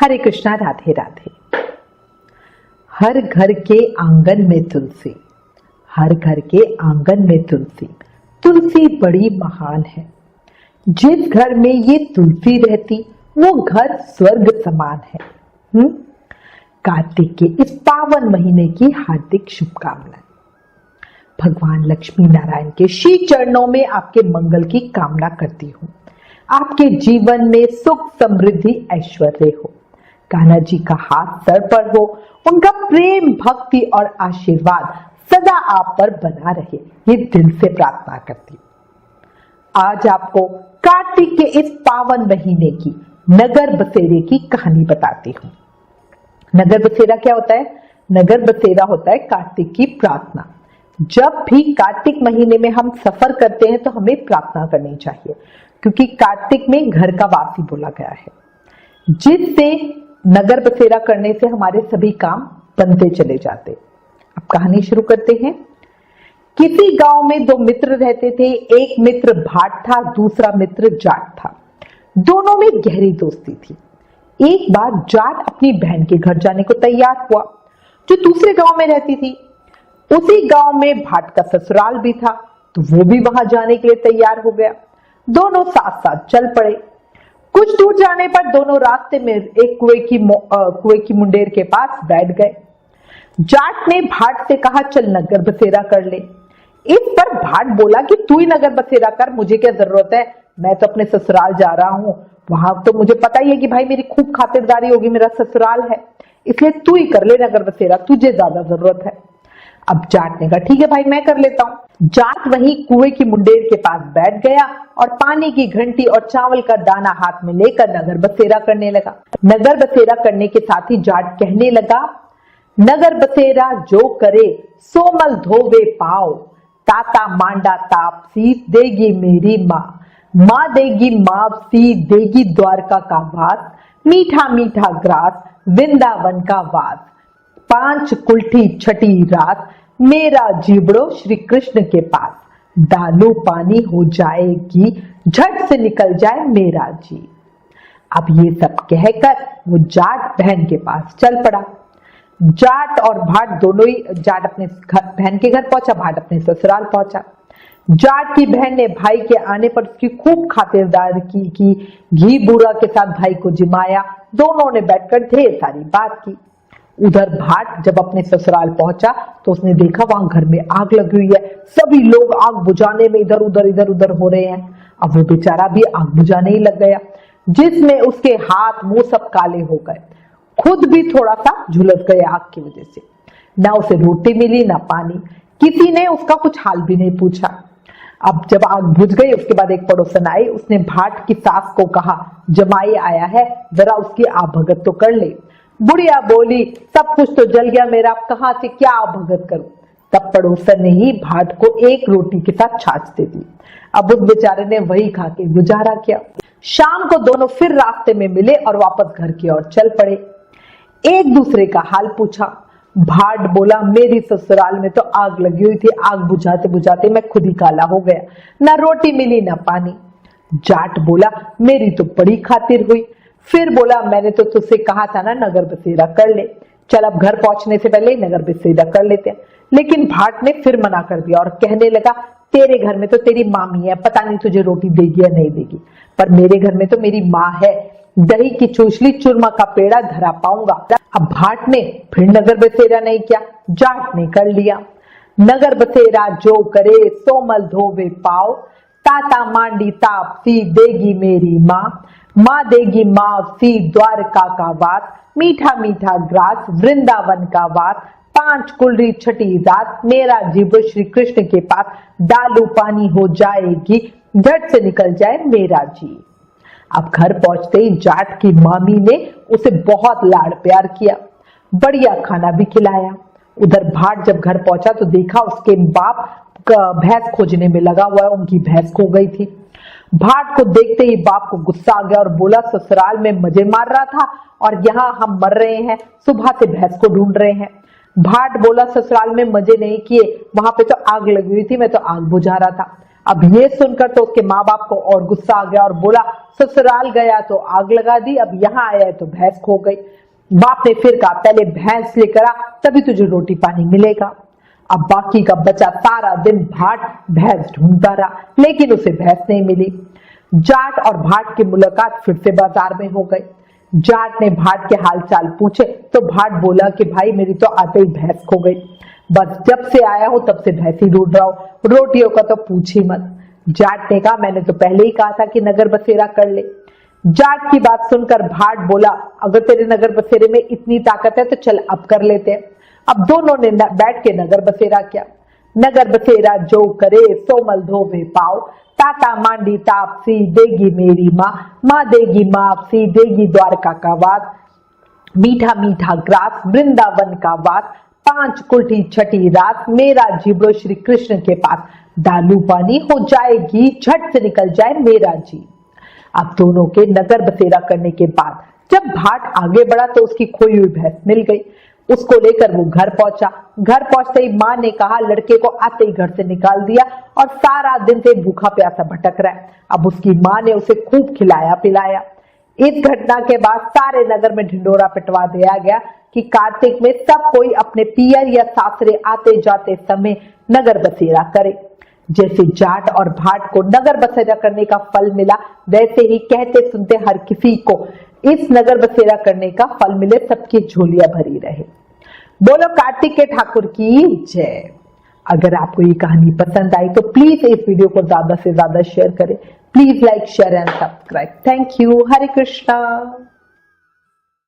हरे कृष्णा, राधे राधे। हर घर के आंगन में तुलसी, हर घर के आंगन में तुलसी, तुलसी बड़ी महान है। जिस घर में ये तुलसी रहती वो घर स्वर्ग समान है। कार्तिक के इस पावन महीने की हार्दिक शुभकामनाएं। भगवान लक्ष्मी नारायण के श्री चरणों में आपके मंगल की कामना करती हूँ। आपके जीवन में सुख, समृद्धि, ऐश्वर्य हो। कान्हा जी का हाथ सर पर हो, उनका प्रेम, भक्ति और आशीर्वाद सदा आप पर बना रहे, ये दिल से प्रार्थना करती हूँ। आज आपको कार्तिक के इस पावन महीने की नगर बसेरे की कहानी बताती हूँ। नगर बसेरा क्या होता है? नगर बसेरा होता है कार्तिक की प्रार्थना। जब भी कार्तिक महीने में हम सफर करते हैं तो हमें प्रार्थना करनी चाहिए, क्योंकि कार्तिक में घर का वासी बोला गया है, जिससे नगर बसेरा करने से हमारे सभी काम बनते चले जाते। अब कहानी शुरू करते हैं। किसी गांव में दो मित्र रहते थे। एक मित्र भाट था, दूसरा मित्र जाट था। दोनों में गहरी दोस्ती थी। एक बार जाट अपनी बहन के घर जाने को तैयार हुआ, जो दूसरे गांव में रहती थी। उसी गांव में भाट का ससुराल भी था, तो वो भी वहां जाने के लिए तैयार हो गया। दोनों साथ साथ चल पड़े। कुछ दूर जाने पर दोनों रास्ते में एक कुएं की मुंडेर के पास बैठ गए। जाट ने भाट से कहा, चल नगर बसेरा कर ले। इस पर भाट बोला कि तू ही नगर बसेरा कर, मुझे क्या जरूरत है, मैं तो अपने ससुराल जा रहा हूं, वहां तो मुझे पता ही है कि भाई मेरी खूब खातिरदारी होगी, मेरा ससुराल है, इसलिए तू ही कर ले नगर बसेरा, तुझे ज्यादा जरूरत है। अब जाट ने कहा, ठीक है भाई, मैं कर लेता हूं। जाट वहीं कुएं की मुंडेर के पास बैठ गया और पानी की घंटी और चावल का दाना हाथ में लेकर नगर बसेरा करने लगा। नगर बसेरा करने के साथ ही जाट कहने लगा, नगर बसेरा जो करे सोमल धोवे पाओ, ताता मांडा ताप सीस देगी मेरी माँ, माँ देगी माप सी देगी द्वारका का वास, मीठा मीठा ग्रास वृंदावन का वास, 5 कुल्ठी छठी रात मेरा जीवड़ो श्री कृष्ण के पास, डालू पानी हो जाएगी झट से निकल जाए मेरा जी। अब ये सब कहकर वो जाट बहन के पास चल पड़ा। जाट और भाट दोनों ही, जाट अपने बहन के घर पहुंचा, भाट अपने ससुराल पहुंचा। जाट की बहन ने भाई के आने पर उसकी खूब खातिरदारी की, घी बूरा के साथ भाई को जिमाया। दोनों ने बैठकर ढेर सारी बात की। उधर भाट जब अपने ससुराल पहुंचा तो उसने देखा वहां घर में आग लगी हुई है। सभी लोग आग बुझाने में इधर उधर हो रहे हैं। अब वो बेचारा भी आग बुझाने ही लग गया, जिसमें उसके हाथ मुंह सब काले हो गए। खुद भी थोड़ा सा झुलस गए आग की वजह से। ना उसे रोटी मिली ना पानी, किसी ने उसका कुछ हाल भी नहीं पूछा। अब जब आग बुझ गई, उसके बाद एक पड़ोसन आई। उसने भाट की सास को कहा, जमाई आया है, जरा उसकी आभगत तो कर ले। बुढ़िया बोली, सब कुछ तो जल गया मेरा, अब कहां से क्या आभगत करूं। तब पड़ोसन ने ही भाट को एक रोटी के साथ छाछ दे दी। अब उस बेचारे ने वही खा के गुजारा किया। शाम को दोनों फिर रास्ते में मिले और वापस घर की ओर चल पड़े। एक दूसरे का हाल पूछा। भाट बोला, मेरी ससुराल में तो आग लगी हुई थी, आग बुझाते बुझाते मैं खुद ही काला हो गया, ना रोटी मिली ना पानी। जाट बोला, मेरी तो बड़ी खातिर हुई। फिर बोला, मैंने तो तुझसे कहा था ना नगर बसेरा कर ले, चल अब घर पहुंचने से पहले नगर बसेरा कर लेते हैं। लेकिन भाट ने फिर मना कर दिया और कहने लगा, तेरे घर में तो तेरी मामी है, पता नहीं तुझे रोटी देगी या नहीं देगी, पर मेरे घर में तो मेरी माँ है, दही की चूसली चूरमा का पेड़ा धरा पाऊंगा। अब भाट ने फिर नगर बसेरा नहीं किया, जाट ने कर लिया। नगर बसेरा जो करे सोमल धोवे पाओ, ताता मांडी ताप सी देगी मेरी माँ, माँ देगी माँ सी द्वारका का वास, मीठा मीठा ग्रास वृंदावन का वास, 5 कुल्ही छठी रात मेरा जीव श्री कृष्ण के पास, डालू पानी हो जाएगी झट से निकल जाए मेरा जी। अब घर पहुंचते ही जाट की मामी ने उसे बहुत लाड़ प्यार किया, बढ़िया खाना भी खिलाया। उधर भाट जब घर पहुंचा तो देखा उसके बाप भैंस खोजने में लगा हुआ है, उनकी भैंस खो गई थी। भाट को देखते ही बाप को गुस्सा आ गया और बोला, ससुराल में मजे मार रहा था और यहाँ हम मर रहे हैं, सुबह से भैंस को ढूंढ रहे हैं। भाट बोला, ससुराल में मजे नहीं किए, वहां पे तो आग लगी हुई थी, मैं तो आग बुझा रहा था। अब ये सुनकर तो उसके माँ बाप को और गुस्सा आ गया और बोला, ससुराल गया तो आग लगा दी, अब यहाँ आया तो भैंस खो गई। बाप ने फिर कहा, पहले भैंस लेकर आ, तभी तुझे रोटी पानी मिलेगा। अब बाकी का बच्चा सारा दिन भाट भैंस ढूंढता रहा, लेकिन उसे भैंस नहीं मिली। जाट और भाट की मुलाकात फिर से बाजार में हो गई। जाट ने भाट के हालचाल पूछे तो भाट बोला कि भाई मेरी तो आते ही भैंस खो गई, बस जब से आया हूं तब से भैंस ही ढूंढ रहा हूं, रोटियों का तो पूछ ही मत। जाट ने कहा, मैंने तो पहले ही कहा था कि नगर बसेरा कर ले। जाट की बात सुनकर भाट बोला, अगर तेरे नगर बसेरे में इतनी ताकत है तो चल अब कर लेते हैं। अब दोनों ने बैठ के नगर बसेरा किया। नगर बसेरा जो करे सो मल धोवे पाओ, ताता मांडी तापसी देगी मेरी माँ, माँ देगी मापसी देगी द्वारका का वास, मीठा मीठा ग्रास वृंदावन का वास, 5 कुल्ठी छठी रात मेरा जीवड़ो श्री कृष्ण के पास, दालू पानी हो जाएगी झट से निकल जाए मेरा जी। अब दोनों के नगर बसेरा करने के बाद जब भाट आगे बढ़ा तो उसकी खोई हुई भैंस मिल गई। उसको लेकर वो घर पहुंचा। घर पहुंचते ही माँ ने कहा, लड़के को आते ही घर से निकाल दिया और सारा दिन से भूखा प्यासा भटक रहा है। अब उसकी माँ ने उसे खूब खिलाया पिलाया। इस घटना के बाद सारे नगर में ढिंडोरा पिटवा दिया गया कि कार्तिक में सब कोई अपने पियर या सासरे आते जाते समय नगर बसेरा करे। जैसे जाट और भाट को नगर बसेरा करने का फल मिला, वैसे ही कहते सुनते हर किसी को इस नगर बसेरा करने का फल मिले, सबकी झोलियां भरी रहे। बोलो कार्तिक के ठाकुर की जय। अगर आपको ये कहानी पसंद आई तो प्लीज इस वीडियो को ज्यादा से ज्यादा शेयर करें। Please like share and subscribe. Thank you. Hare Krishna.